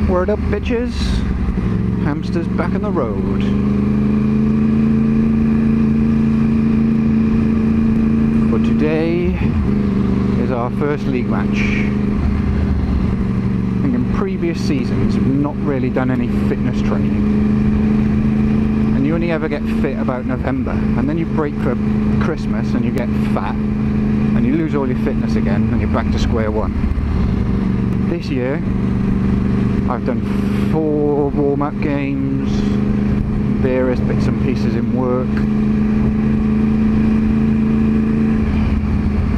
Word up, bitches. Hamster's back on the road. For today is our first league match. I think in previous seasons we've not really done any fitness training. And you only ever get fit about November. And then you break for Christmas and you get fat. And you lose all your fitness again and you're back to square one. This year I've done 4 warm-up games, various bits and pieces in work.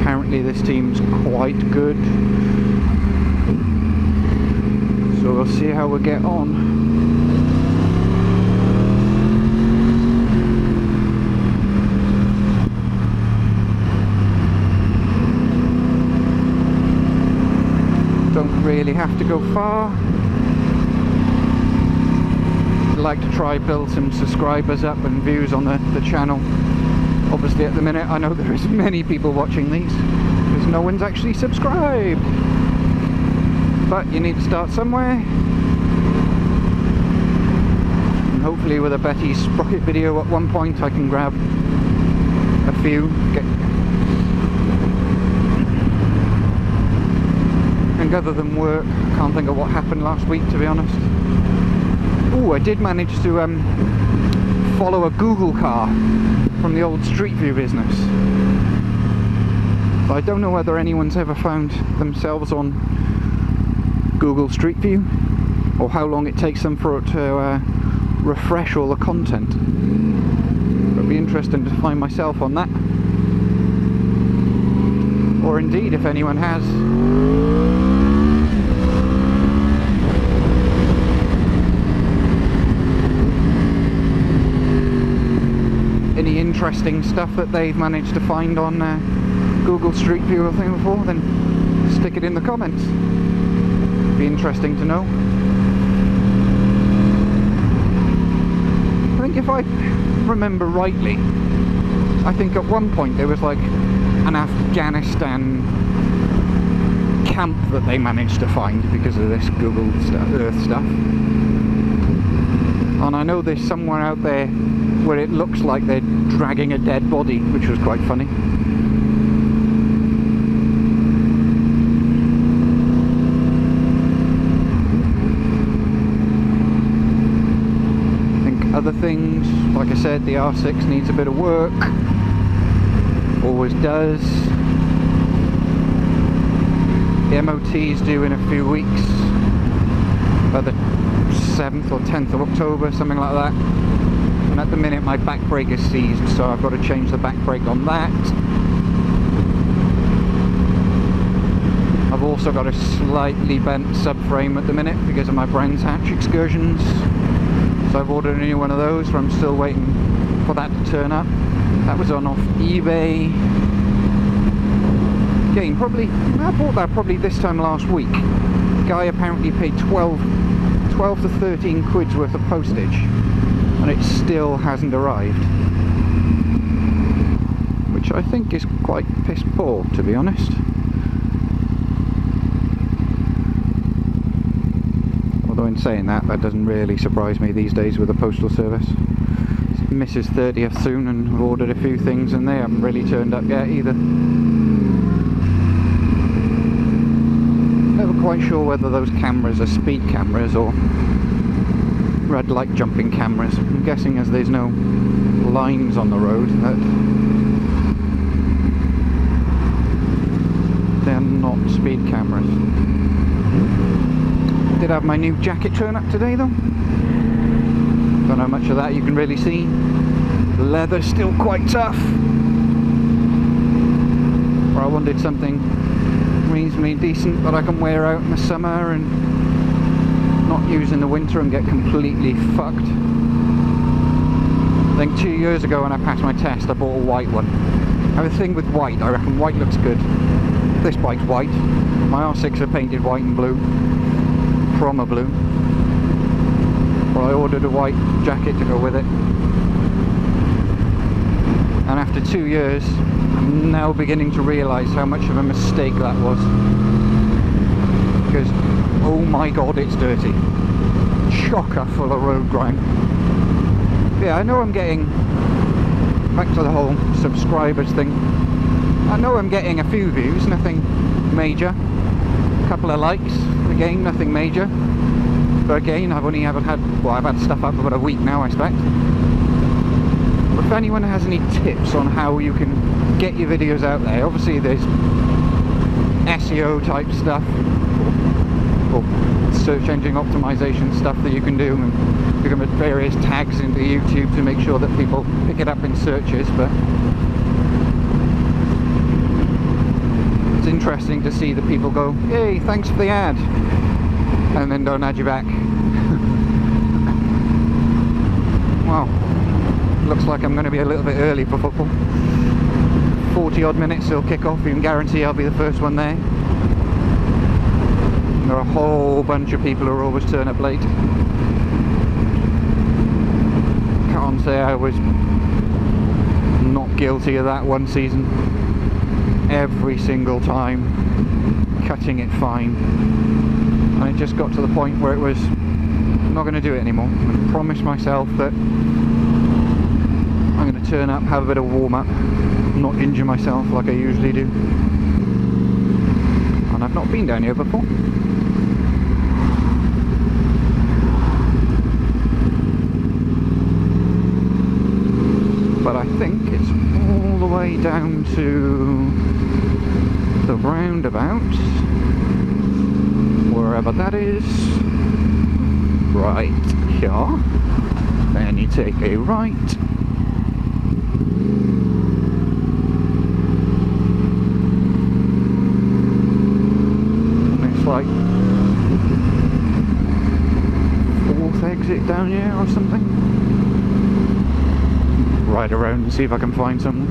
Apparently this team's quite good, so we'll see how we get on. Don't really have to go far. Like to try build some subscribers up and views on the channel. Obviously at the minute I know there is many people watching these because no one's actually subscribed, but you need to start somewhere, and hopefully with a Betty Sprocket video at one point I can grab a few, and other than work I can't think of what happened last week, to be honest. Oh, I did manage to follow a Google car from the old Street View business. But I don't know whether anyone's ever found themselves on Google Street View, or how long it takes them for it to refresh all the content. It'll be interesting to find myself on that. Or indeed, if anyone has. Any interesting stuff that they've managed to find on Google Street View or thing before, then stick it in the comments. Be interesting to know. I think if I remember rightly, I think at one point there was like an Afghanistan camp that they managed to find because of this Google Earth stuff. And I know there's somewhere out there where it looks like they're dragging a dead body, which was quite funny. I think other things, like I said, the R6 needs a bit of work. Always does. The MOT is due in a few weeks. By the 7th or 10th of October, something like that. And at the minute my back brake is seized, so I've got to change the back brake on that. I've also got a slightly bent subframe at the minute because of my Brands Hatch excursions. So I've ordered a new one of those, but I'm still waiting for that to turn up. That was on off eBay. Again, I bought that probably this time last week. The guy apparently paid 12 to 13 quid's worth of postage. And it still hasn't arrived, which I think is quite piss poor, to be honest. Although in saying that, that doesn't really surprise me these days with the postal service. It's Mrs. 30th soon, and we've ordered a few things and they haven't really turned up yet either. Never quite sure whether those cameras are speed cameras or red light jumping cameras. I'm guessing as there's no lines on the road that they're not speed cameras. Did have my new jacket turn up today though. Don't know how much of that you can really see. The leather's still quite tough. Or I wanted something reasonably decent that I can wear out in the summer and not use in the winter and get completely fucked. I think 2 years ago when I passed my test I bought a white one. I have a thing with white, I reckon white looks good. This bike's white. My R6 are painted white and blue. Chroma blue. Well, I ordered a white jacket to go with it. And after 2 years I'm now beginning to realise how much of a mistake that was. Because oh my god, it's dirty. Chocker full of road grime. Yeah, I know I'm getting, back to the whole subscribers thing, I know I'm getting a few views, nothing major. A couple of likes, again, nothing major. But again, I've only ever had, well, I've had stuff up for about a week now, I expect. But if anyone has any tips on how you can get your videos out there, obviously there's SEO type stuff, or search engine optimization stuff that you can do, and you can put various tags into YouTube to make sure that people pick it up in searches. But it's interesting to see that people go, "Yay, thanks for the ad," and then don't add you back. Well, looks like I'm going to be a little bit early for football. 40 odd minutes till kick off. You can guarantee I'll be the first one there. There are a whole bunch of people who always turn up late. Can't say I was not guilty of that one season. Every single time, cutting it fine. And it just got to the point where it was, I'm not going to do it anymore. I'm going to promise myself that I'm going to turn up, have a bit of warm up, not injure myself like I usually do. And I've not been down here before. But I think it's all the way down to the roundabout, wherever that is, right here. Then you take a right. And it's like 4th exit down here or something. Ride around and see if I can find something.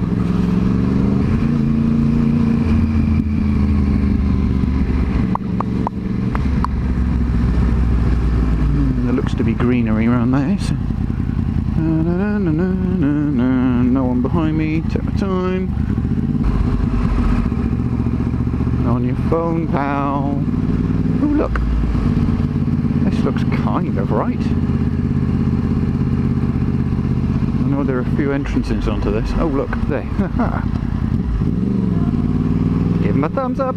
There looks to be greenery around there. So. No one behind me. Take my time. On your phone, pal. Oh look, this looks kind of right. I know there are a few entrances onto this. Oh look, there. Give him a thumbs up.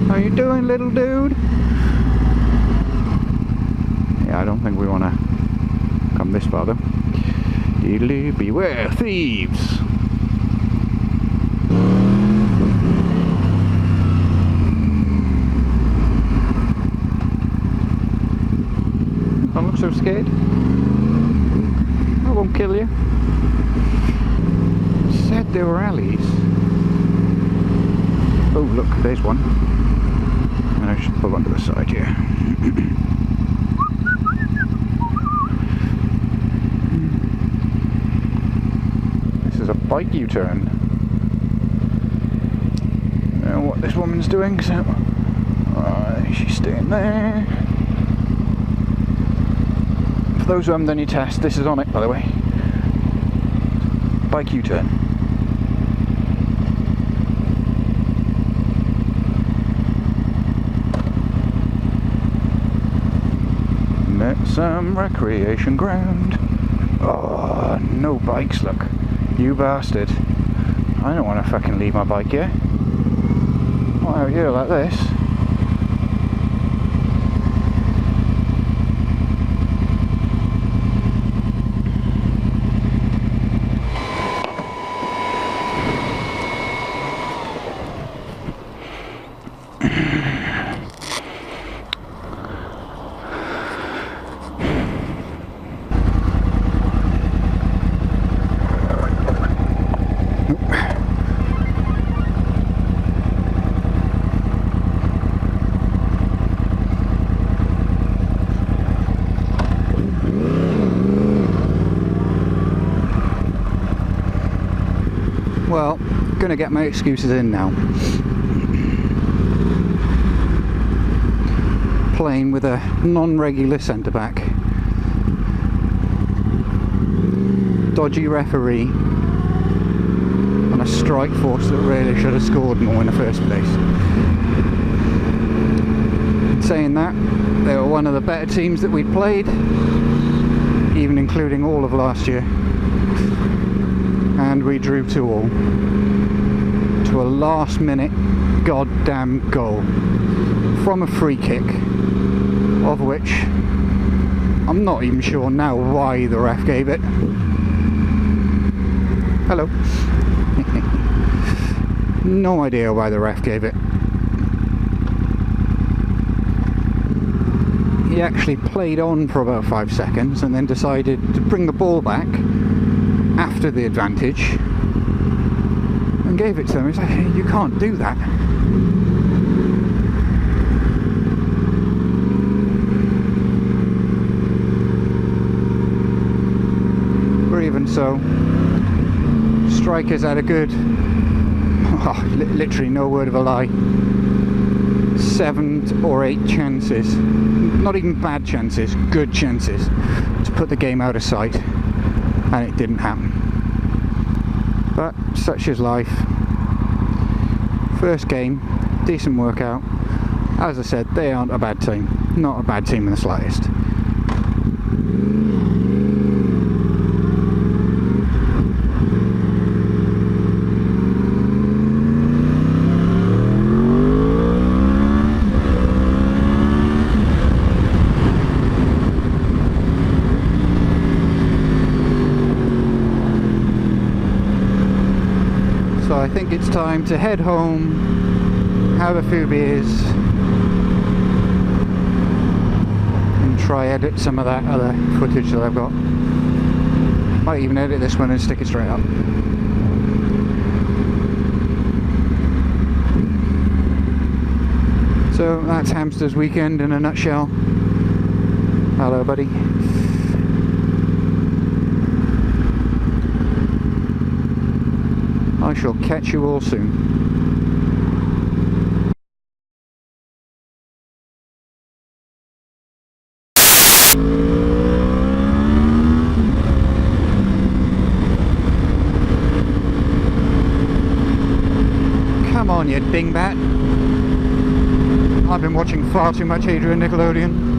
How you doing, little dude? Yeah, I don't think we want to come this far though. Diddly, beware thieves. Don't look so scared. I won't kill you. Said there were alleys. Oh look, there's one. And I should pull onto the side here. This is a bike U-turn. I don't know what this woman's doing, so she's staying there. For those who haven't done your test, this is on it, by the way. Bike U-turn. Met some recreation ground. Oh, no bikes, look. You bastard. I don't want to fucking leave my bike here. Not out here like this. Well, I'm gonna get my excuses in now. Playing with a non-regular centre-back, dodgy referee, and a strike force that really should have scored more in the first place. Saying that, they were one of the better teams that we'd played, even including all of last year. And we drew 2-2 to a last minute goddamn goal from a free kick, of which I'm not even sure now why the ref gave it. Hello. No idea why the ref gave it. He actually played on for about 5 seconds and then decided to bring the ball back after the advantage and gave it to him. He's like, hey, you can't do that. But even so, strikers had a good, literally no word of a lie, 7 or 8 chances, not even bad chances, good chances to put the game out of sight, and it didn't happen. But such is life. First game, decent workout. As I said, they aren't a bad team, not a bad team in the slightest. So I think it's time to head home, have a few beers, and try edit some of that other footage that I've got. Might even edit this one and stick it straight up. So that's Hamster's weekend in a nutshell. Hello, buddy. I shall catch you all soon. Come on, you dingbat. I've been watching far too much Adrian Nickelodeon.